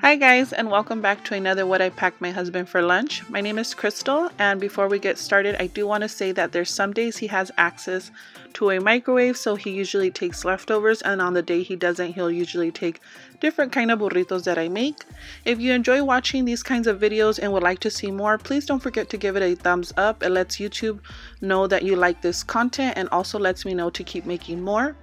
Hi guys, and welcome back to another What I Packed My Husband for Lunch. My name is Crystal, and before we get started, I do want to say that there's some days he has access to a microwave, so he usually takes leftovers, and on the day he doesn't, he'll usually take different kind of burritos that I make. If you enjoy watching these kinds of videos and would like to see more, please don't forget to give it a thumbs up. It lets YouTube know that you like this content and also lets me know to keep making more.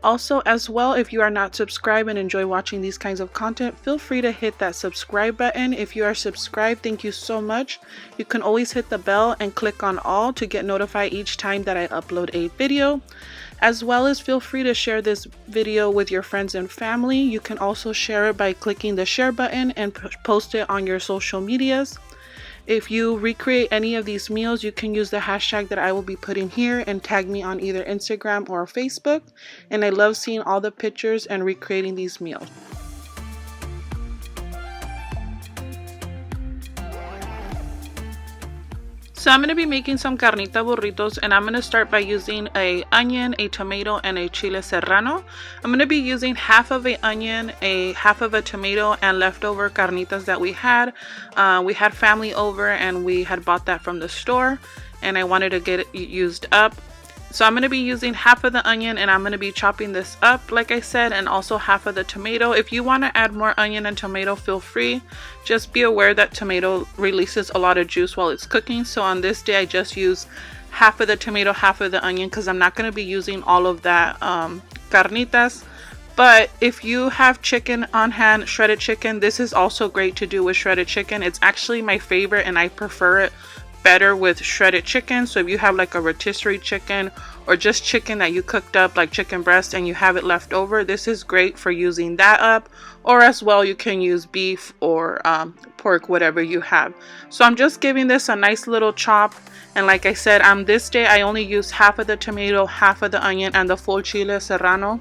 Also, as well, if you are not subscribed and enjoy watching these kinds of content, feel free to hit that subscribe button. If you are subscribed, thank you so much. You can always hit the bell and click on all to get notified each time that I upload a video. As well as feel free to share this video with your friends and family. You can also share it by clicking the share button and post it on your social medias. If you recreate any of these meals, you can use the hashtag that I will be putting here and tag me on either Instagram or Facebook. And I love seeing all the pictures and recreating these meals. So I'm going to be making some carnita burritos, and I'm going to start by using an onion, a tomato, and a chile serrano. I'm going to be using half of an onion, half of a tomato, and leftover carnitas that we had. We had family over and we had bought that from the store, and I wanted to get it used up. So I'm going to be using half of the onion, and I'm going to be chopping this up like I said, and also half of the tomato. If you want to add more onion and tomato, feel free. Just be aware that tomato releases a lot of juice while it's cooking. So on this day I just use half of the tomato, half of the onion, because I'm not going to be using all of that carnitas. But if you have chicken on hand, shredded chicken, this is also great to do with shredded chicken. It's actually my favorite and I prefer it better with shredded chicken. So if you have like a rotisserie chicken or just chicken that you cooked up like chicken breast and you have it left over, this is great for using that up. Or as well, you can use beef or pork, whatever you have. So I'm just giving this a nice little chop, and like I said, on this day I only used half of the tomato, half of the onion, and the full chile serrano.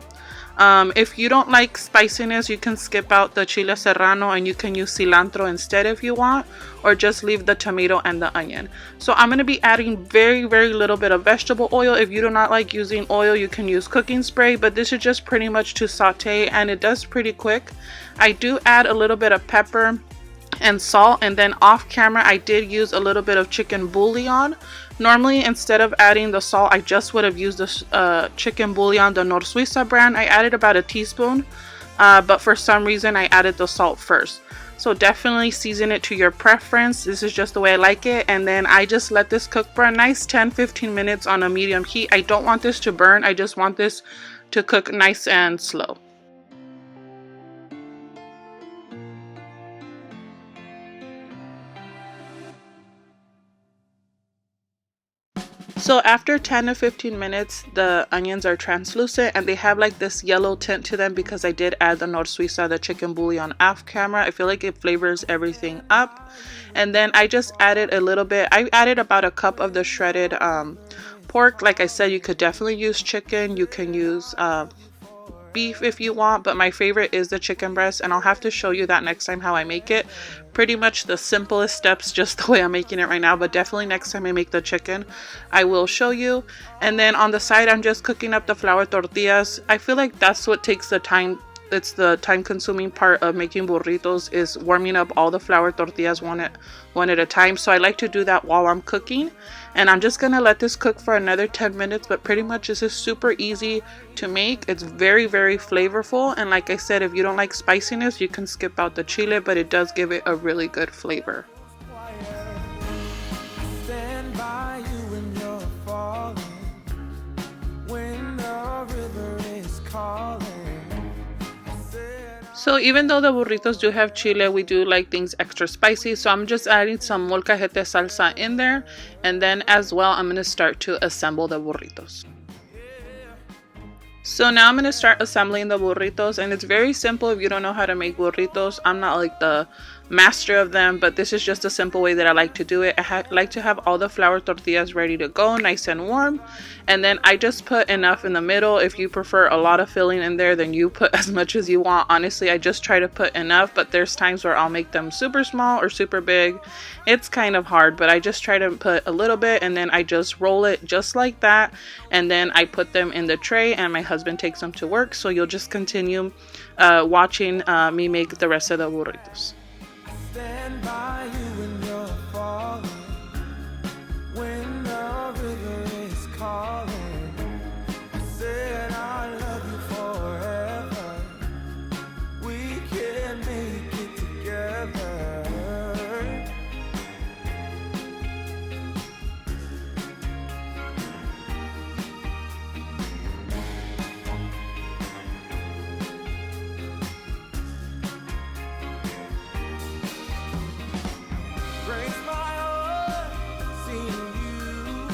If you don't like spiciness, you can skip out the chile serrano and you can use cilantro instead if you want, or just leave the tomato and the onion. So I'm going to be adding very little bit of vegetable oil. If you do not like using oil, you can use cooking spray, but this is just pretty much to saute, and it does pretty quick. I do add a little bit of pepper and salt, and then off camera I did use a little bit of chicken bouillon. Normally, instead of adding the salt, I just would have used the chicken bouillon, the Nor Suiza brand. I added about a teaspoon, but for some reason I added the salt first. So definitely season it to your preference. This is just the way I like it. And then I just let this cook for a nice 10-15 minutes on a medium heat. I don't want this to burn. I just want this to cook nice and slow. So after 10 to 15 minutes, the onions are translucent and they have like this yellow tint to them because I did add the Nor Suiza, the chicken bouillon, off camera. I feel like it flavors everything up. And then I just added a little bit. I added about a cup of the shredded pork. Like I said, you could definitely use chicken. You can use beef if you want, but my favorite is the chicken breast, and I'll have to show you that next time how I make it. Pretty much the simplest steps, just the way I'm making it right now, but definitely next time I make the chicken I will show you. And then on the side I'm just cooking up the flour tortillas. I feel like that's what takes the time. It's the time consuming part of making burritos, is warming up all the flour tortillas one at a time. So I like to do that while I'm cooking, and I'm just gonna let this cook for another 10 minutes. But pretty much this is super easy to make. It's very flavorful, and like I said, if you don't like spiciness, you can skip out the chile, but it does give it a really good flavor. So even though the burritos do have chile, we do like things extra spicy. So I'm just adding some molcajete salsa in there. And then as well, I'm going to start to assemble the burritos. So now I'm going to start assembling the burritos, and it's very simple if you don't know how to make burritos. I'm not like the master of them, but this is just a simple way that I like to do it. I like to have all the flour tortillas ready to go, nice and warm, and then I just put enough in the middle. If you prefer a lot of filling in there, then you put as much as you want. Honestly, I just try to put enough, but there's times where I'll make them super small or super big. It's kind of hard, but I just try to put a little bit, and then I just roll it just like that, and then I put them in the tray, and my husband takes them to work. So you'll just continue watching me make the rest of the burritos. Stand by you when you're falling, when the river is calling. I said I love you forever. We can make it together. Breaks my heart seeing you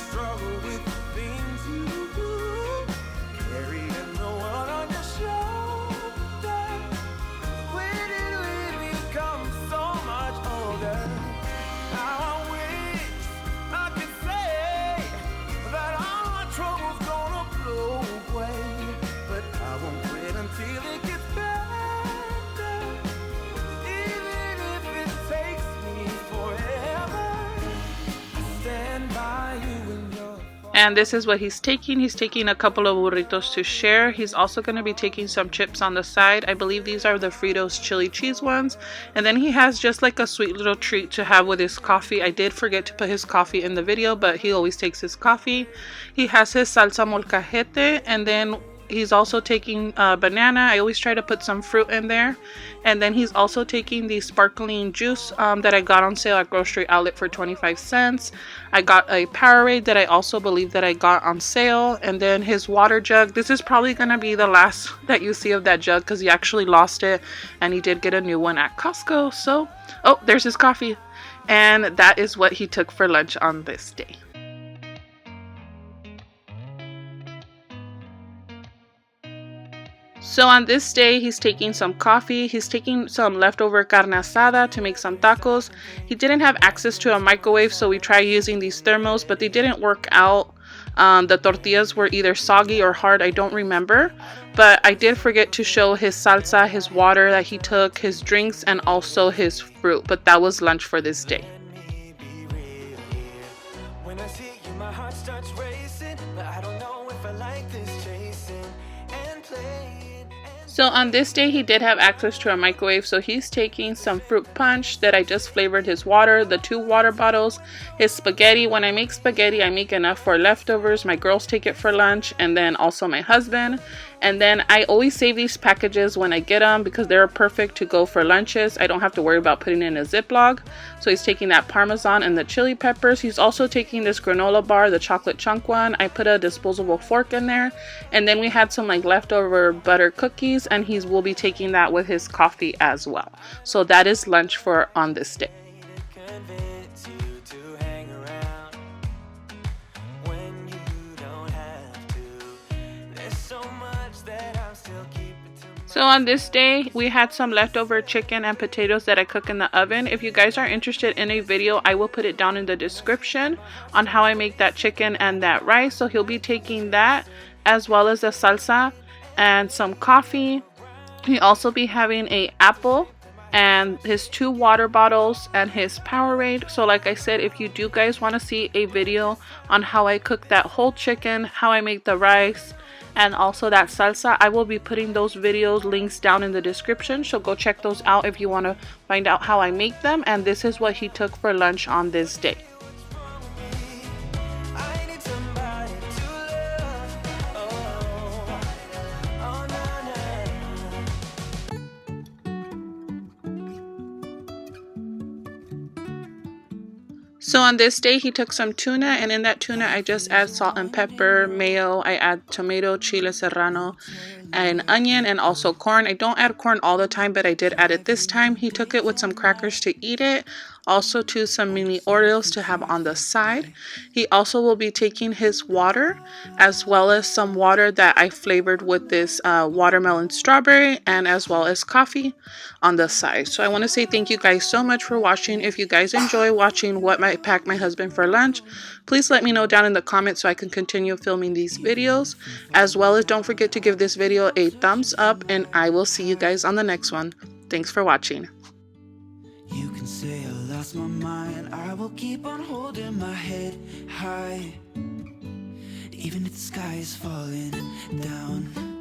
struggle with the things you do, carrying the world on your shoulder. When did we become so much older? Now I wish I could say that all my troubles gonna blow away, but I won't quit until it gets better. Even if it takes me forever, I stand by you when you're And this is what he's taking. He's taking a couple of burritos to share. He's also going to be taking some chips on the side. I believe these are the Fritos chili cheese ones. And then he has just like a sweet little treat to have with his coffee. I did forget to put his coffee in the video, but he always takes his coffee. He has his salsa molcajete, and then he's also taking banana. I always try to put some fruit in there. And then he's also taking the sparkling juice that I got on sale at Grocery Outlet for 25 cents. I got a Powerade that I also believe that I got on sale. And then his water jug. This is probably going to be the last that you see of that jug because he actually lost it. And he did get a new one at Costco. So, oh, there's his coffee. And that is what he took for lunch on this day. So on this day, he's taking some coffee, he's taking some leftover carne asada to make some tacos. He didn't have access to a microwave, so we tried using these thermos, but they didn't work out. The tortillas were either soggy or hard, I don't remember. But I did forget to show his salsa, his water that he took, his drinks, and also his fruit. But that was lunch for this day. when I see you, my heart starts racing, but I don't know if I like this chasing and playing. So on this day, he did have access to a microwave, so he's taking some fruit punch that I just flavored his water, the 2 water bottles, his spaghetti. When I make spaghetti, I make enough for leftovers. My girls take it for lunch, and then also my husband. And then I always save these packages when I get them because they're perfect to go for lunches. I don't have to worry about putting in a Ziploc. So he's taking that Parmesan and the chili peppers. He's also taking this granola bar, the chocolate chunk one. I put a disposable fork in there. And then we had some like leftover butter cookies, and he will be taking that with his coffee as well. So that is lunch for on this day. Convince you to hang around when you don't have to. There's so much that I'm still keeping to myself. So on this day, we had some leftover chicken and potatoes that I cook in the oven. If you guys are interested in a video, I will put it down in the description on how I make that chicken and that rice. So he'll be taking that as well as the salsa and some coffee. He'll also be having a apple and his 2 water bottles and his Powerade. So like I said, if you do guys want to see a video on how I cook that whole chicken, how I make the rice, and also that salsa, I will be putting those videos links down in the description. So go check those out if you want to find out how I make them. And this is what he took for lunch on this day. I need somebody to love. Oh, oh, So on this day, he took some tuna, and in that tuna, I just add salt and pepper, mayo, I add tomato, chile serrano, and onion, and also corn. I don't add corn all the time, but I did add it this time. He took it with some crackers to eat it. Also too, some mini Oreos to have on the side. He also will be taking his water, as well as some water that I flavored with this watermelon strawberry, and as well as coffee on the side. So I want to say thank you guys so much for watching. If you guys enjoy watching what I packed my husband for lunch, please let me know down in the comments so I can continue filming these videos. As well as don't forget to give this video a thumbs up, and I will see you guys on the next one. Thanks for watching. You can say I lost my mind, I will keep on holding my head high, even if the sky is falling down.